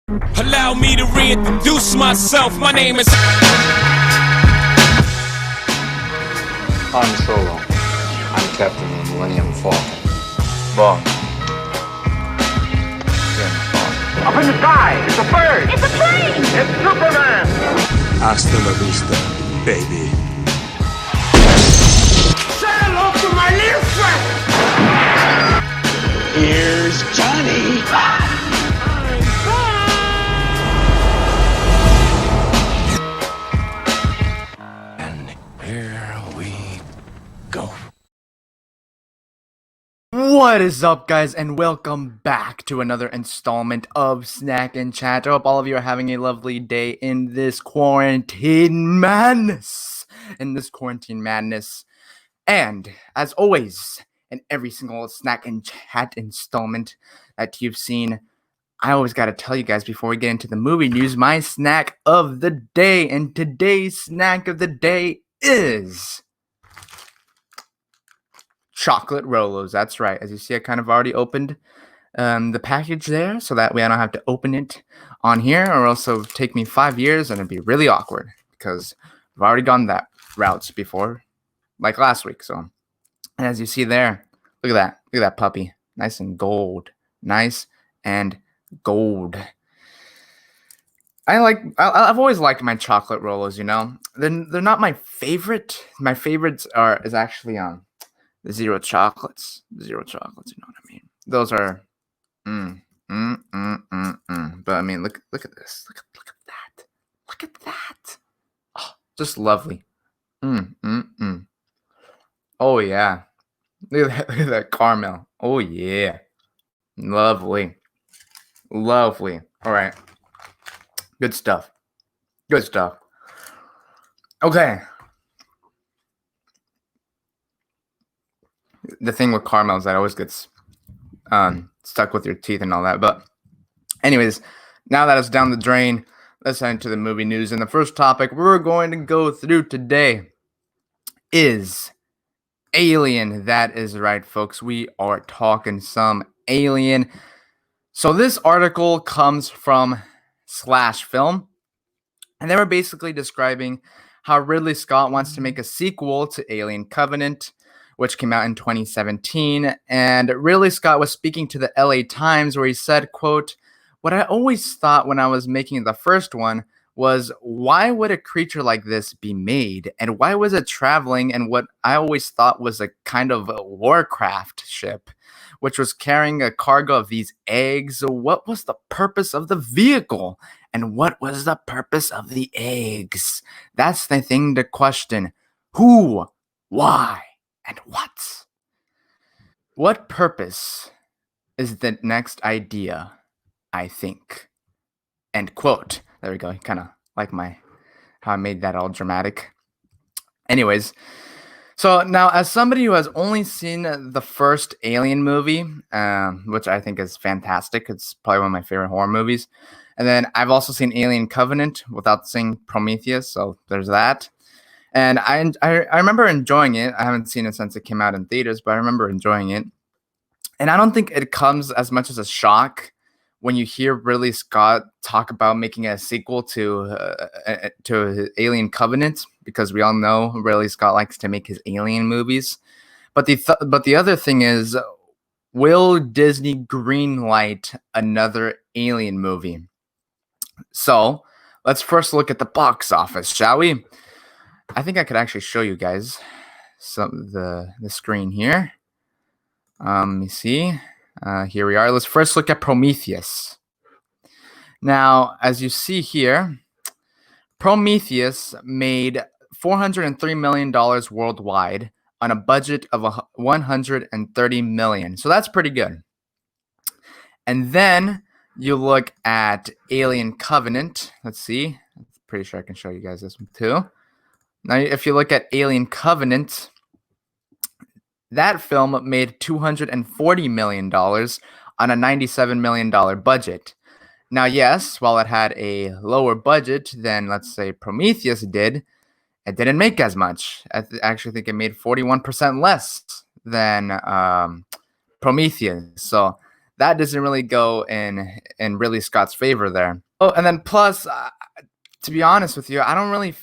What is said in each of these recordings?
Allow me to reintroduce myself. My name is Han Solo. I'm Captain of the Millennium Falcon. Bond. James Bond. Up in the sky, it's a bird. It's a plane! It's Superman. Hasta la vista, baby. Say hello to my little friend. Here's Johnny. and here we go. What is up, guys, and welcome back to another installment of Snack and Chat. I hope all of you are having a lovely day in this quarantine madness. And as always, in every single Snack and Chat installment that you've seen, I always got to tell you guys before we get into the movie news, my snack of the day. And today's snack of the day is chocolate Rolos. That's right. As you see, I kind of already opened the package there, so that way I don't have to open it on here, or else it would take me 5 years and it'd be really awkward because I've already gone that route before, like last week. So, and as you see there, look at that puppy, nice and gold, nice and gold. I've always liked my chocolate Rolos. You know, they're not my favorite. My favorites is actually the zero chocolates. You know what I mean? Those are, But I mean, look at this. Look at that. Oh, just lovely. Oh yeah. Look at that caramel. Oh yeah. Lovely. All right. Good stuff. Okay. The thing with caramel is that it always gets stuck with your teeth and all that. But anyways, now that it's down the drain, let's head into the movie news. And the first topic we're going to go through today is Alien. That is right, folks. We are talking some Alien. So this article comes from Slash Film, and they were basically describing how Ridley Scott wants to make a sequel to Alien Covenant, which came out in 2017. And Ridley Scott was speaking to the LA Times, where he said, quote, "What I always thought when I was making the first one was, why would a creature like this be made? And why was it traveling in what I always thought was a kind of a warcraft ship, which was carrying a cargo of these eggs? What was the purpose of the vehicle? And what was the purpose of the eggs? That's the thing to question. Who? Why? And what? What purpose is the next idea, I think." End quote. There we go. Kind of like how I made that all dramatic. Anyways, so now as somebody who has only seen the first Alien movie, which I think is fantastic, it's probably one of my favorite horror movies. And then I've also seen Alien Covenant without seeing Prometheus, so there's that. And I remember enjoying it. I haven't seen it since it came out in theaters, but I remember enjoying it. And I don't think it comes as much as a shock when you hear Ridley Scott talk about making a sequel to Alien Covenant, because we all know Ridley Scott likes to make his Alien movies. But the other thing is, will Disney greenlight another Alien movie? So let's first look at the box office, shall we? I think I could actually show you guys the screen here. Let me see. Here we are. Let's first look at Prometheus. Now, as you see here, Prometheus made $403 million worldwide on a budget of $130 million. So that's pretty good. And then you look at Alien Covenant. Let's see. I'm pretty sure I can show you guys this one too. Now, if you look at Alien Covenant, that film made $240 million on a $97 million budget. Now, yes, while it had a lower budget than, let's say, Prometheus did, it didn't make as much. I actually think it made 41% less than Prometheus. So that doesn't really go in Ridley Scott's favor there. Oh, and then plus, to be honest with you, I don't really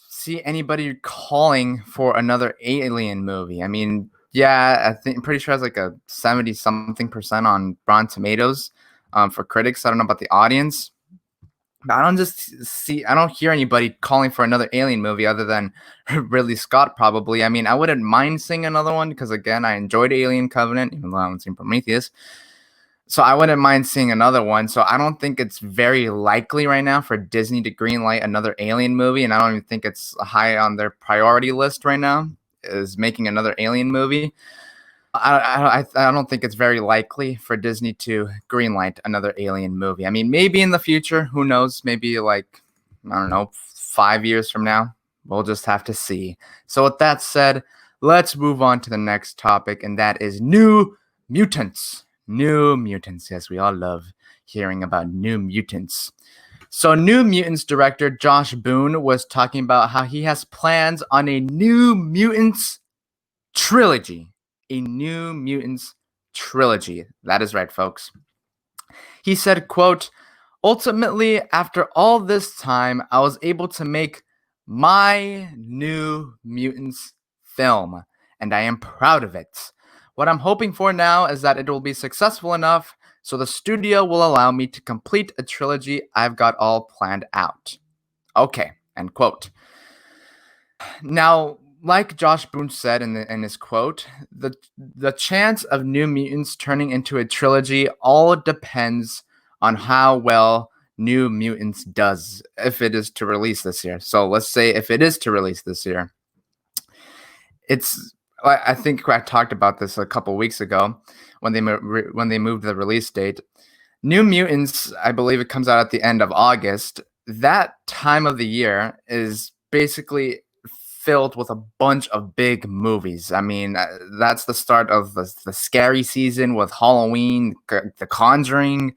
see anybody calling for another Alien movie. I mean, yeah, I'm pretty sure it has like a 70 something percent on Rotten Tomatoes for critics. I don't know about the audience. But I don't hear anybody calling for another Alien movie other than Ridley Scott, probably. I mean, I wouldn't mind seeing another one because, again, I enjoyed Alien Covenant, even though I haven't seen Prometheus. So I wouldn't mind seeing another one. So I don't think it's very likely right now for Disney to greenlight another Alien movie, and I don't even think it's high on their priority list right now, is making another Alien movie. I don't think it's very likely for Disney to greenlight another Alien movie. I mean, maybe in the future, who knows? Maybe like, I don't know, 5 years from now. We'll just have to see. So with that said, let's move on to the next topic, and that is New Mutants. New Mutants. Yes, we all love hearing about New Mutants. So New Mutants director Josh Boone was talking about how he has plans on a New Mutants trilogy. A New Mutants trilogy. That is right, folks. He said, quote, "Ultimately, after all this time, I was able to make my New Mutants film, and I am proud of it. What I'm hoping for now is that it will be successful enough so the studio will allow me to complete a trilogy I've got all planned out." Okay, end quote. Now, like Josh Boone said in his quote, the chance of New Mutants turning into a trilogy all depends on how well New Mutants does if it is to release this year. So let's say if it is to release this year, I think I talked about this a couple weeks ago when they moved the release date. New Mutants, I believe it comes out at the end of August. That time of the year is basically filled with a bunch of big movies. I mean, that's the start of the scary season with Halloween, The Conjuring.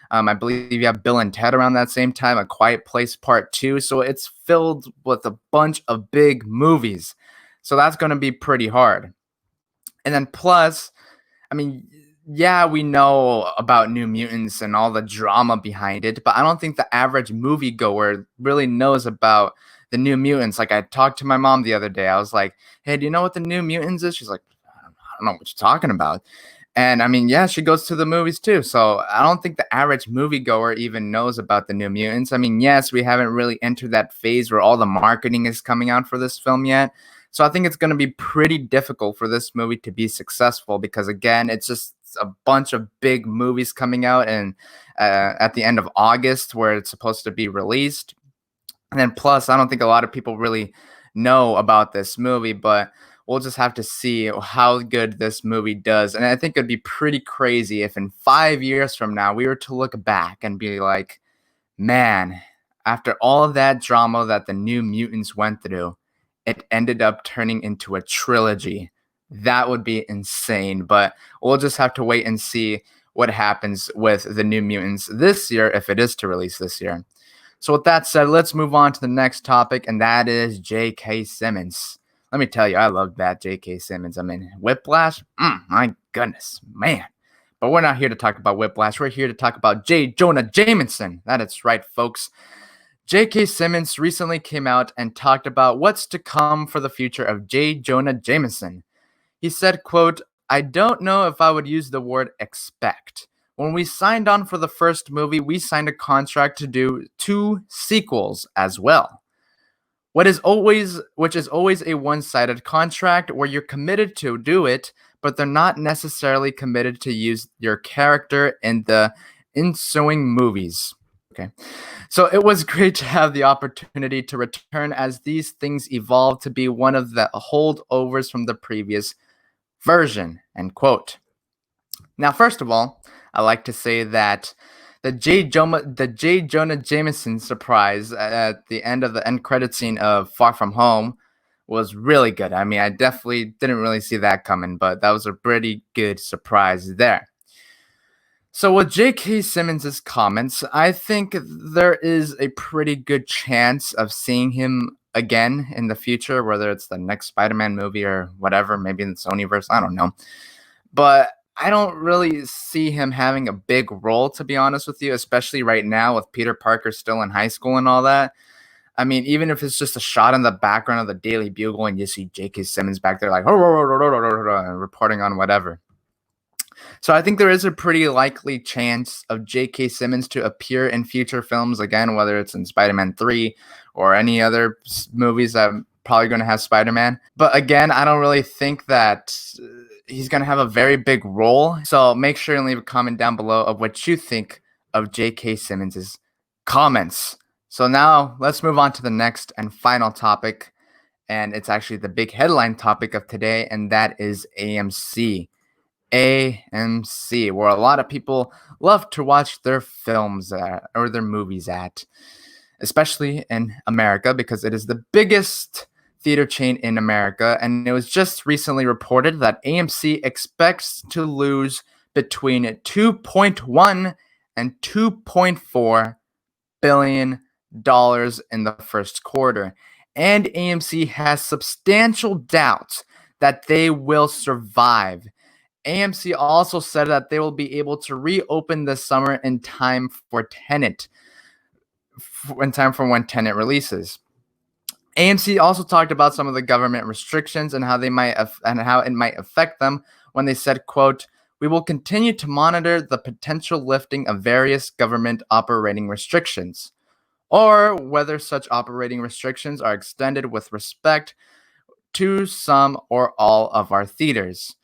I believe you have Bill and Ted around that same time, A Quiet Place Part 2. So it's filled with a bunch of big movies. So that's going to be pretty hard. And then plus, I mean, yeah, we know about New Mutants and all the drama behind it, but I don't think the average moviegoer really knows about the New Mutants. Like, I talked to my mom the other day. I was like, "Hey, do you know what the New Mutants is?" She's like, "I don't know what you're talking about." And I mean, yeah, she goes to the movies too. So I don't think the average moviegoer even knows about the New Mutants. I mean, yes, we haven't really entered that phase where all the marketing is coming out for this film yet. So I think it's going to be pretty difficult for this movie to be successful because, again, it's just a bunch of big movies coming out and at the end of August where it's supposed to be released. And then plus, I don't think a lot of people really know about this movie, but we'll just have to see how good this movie does. And I think it'd be pretty crazy if in 5 years from now, we were to look back and be like, man, after all of that drama that the New Mutants went through, it ended up turning into a trilogy. That would be insane, but we'll just have to wait and see what happens with the New Mutants this year, if it is to release this year. So with that said, let's move on to the next topic, and that is J.K. Simmons. Let me tell you, I love that J.K. Simmons. I mean, Whiplash, my goodness, man. But we're not here to talk about Whiplash. We're here to talk about J. Jonah Jameson. That is right, folks. J.K. Simmons recently came out and talked about what's to come for the future of J. Jonah Jameson. He said, quote, "I don't know if I would use the word expect. When we signed on for the first movie, we signed a contract to do 2 sequels as well. Which is always a one-sided contract where you're committed to do it, but they're not necessarily committed to use your character in the ensuing movies." Okay. So it was great to have the opportunity to return as these things evolve to be one of the holdovers from the previous version, end quote. Now, first of all, I like to say that the J. Jonah Jameson surprise at the end of the end credit scene of Far From Home was really good. I mean, I definitely didn't really see that coming, but that was a pretty good surprise there. So with J.K. Simmons' comments, I think there is a pretty good chance of seeing him again in the future, whether it's the next Spider-Man movie or whatever, maybe in the Sonyverse, I don't know. But I don't really see him having a big role, to be honest with you, especially right now with Peter Parker still in high school and all that. I mean, even if it's just a shot in the background of the Daily Bugle and you see J.K. Simmons back there like reporting on whatever. So I think there is a pretty likely chance of J.K. Simmons to appear in future films again, whether it's in Spider-Man 3 or any other movies that are probably going to have Spider-Man. But again, I don't really think that he's going to have a very big role. So make sure and leave a comment down below of what you think of J.K. Simmons' comments. So now let's move on to the next and final topic. And it's actually the big headline topic of today, and that is AMC. AMC, where a lot of people love to watch their films at, or their movies at, especially in America, because it is the biggest theater chain in America. And it was just recently reported that AMC expects to lose between 2.1 and 2.4 billion dollars in the first quarter. And AMC has substantial doubts that they will survive. AMC also said that they will be able to reopen this summer in time for Tenet, in time for when Tenet releases. AMC also talked about some of the government restrictions and how they might and how it might affect them when they said, quote, "We will continue to monitor the potential lifting of various government operating restrictions, or whether such operating restrictions are extended with respect to some or all of our theaters."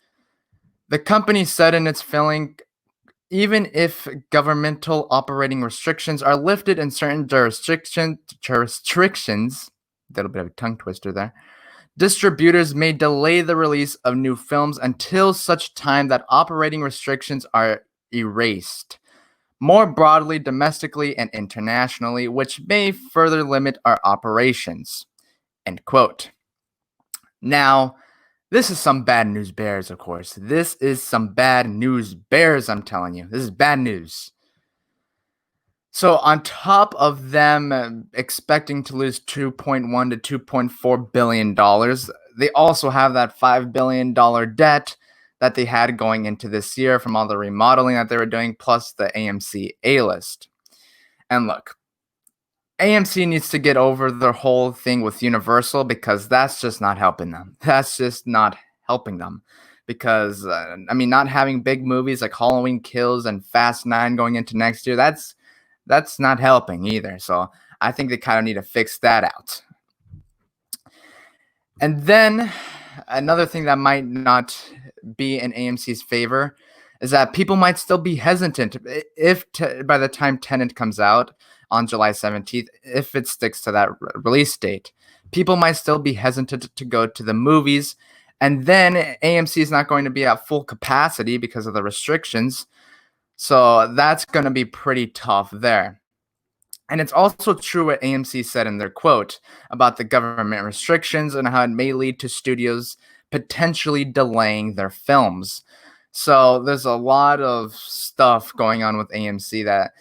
The company said in its filing, even if governmental operating restrictions are lifted in certain jurisdictions, a little bit of a tongue twister there, distributors may delay the release of new films until such time that operating restrictions are erased. More broadly, domestically and internationally, which may further limit our operations. End quote. Now, this is some bad news bears, of course. This is some bad news bears, I'm telling you. This is bad news. So on top of them expecting to lose $2.1 to $2.4 billion, they also have that $5 billion debt that they had going into this year from all the remodeling that they were doing, plus the AMC A-list. And look, AMC needs to get over their whole thing with Universal, because that's just not helping them. That's just not helping them. Because, not having big movies like Halloween Kills and Fast 9 going into next year, that's not helping either. So I think they kind of need to fix that out. And then another thing that might not be in AMC's favor is that people might still be hesitant if by the time Tenet comes out on July 17th, if it sticks to that release date. People might still be hesitant to go to the movies, and then AMC is not going to be at full capacity because of the restrictions. So that's going to be pretty tough there. And it's also true what AMC said in their quote about the government restrictions and how it may lead to studios potentially delaying their films. So there's a lot of stuff going on with AMC that,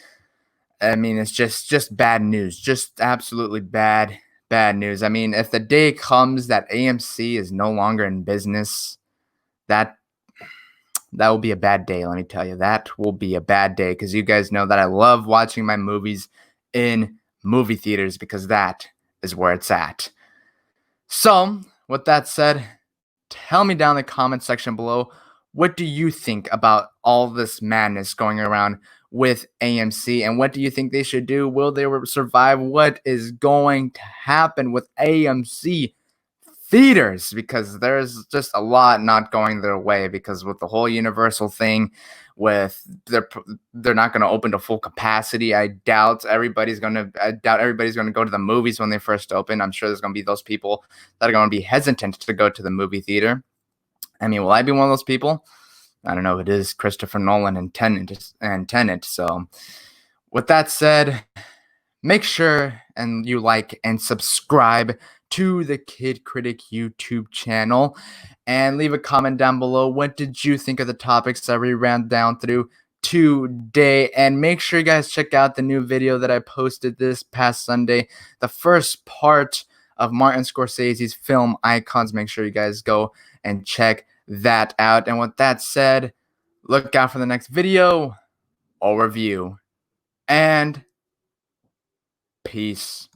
it's just bad news. Just absolutely bad news. If the day comes that AMC is no longer in business, that will be a bad day, let me tell you. That will be a bad day, because you guys know that I love watching my movies in movie theaters, because that is where it's at. So, with that said, tell me down in the comment section below, what do you think about all this madness going around with AMC, and what do you think they should do? Will they survive? What is going to happen with AMC theaters? Because there's just a lot not going their way, because with the whole Universal thing, with they're not going to open to full capacity. I doubt everybody's going to go to the movies when they first open. I'm sure there's going to be those people that are going to be hesitant to go to the movie theater. Will I be one of those people? I don't know. It is Christopher Nolan and Tenet. So with that said, make sure and you like and subscribe to the Kid Critic YouTube channel, and leave a comment down below. What did you think of the topics that we ran down through today? And make sure you guys check out the new video that I posted this past Sunday, the first part of Martin Scorsese's film Icons. Make sure you guys go and check that out. And with that said, Look out for the next video or review. And peace.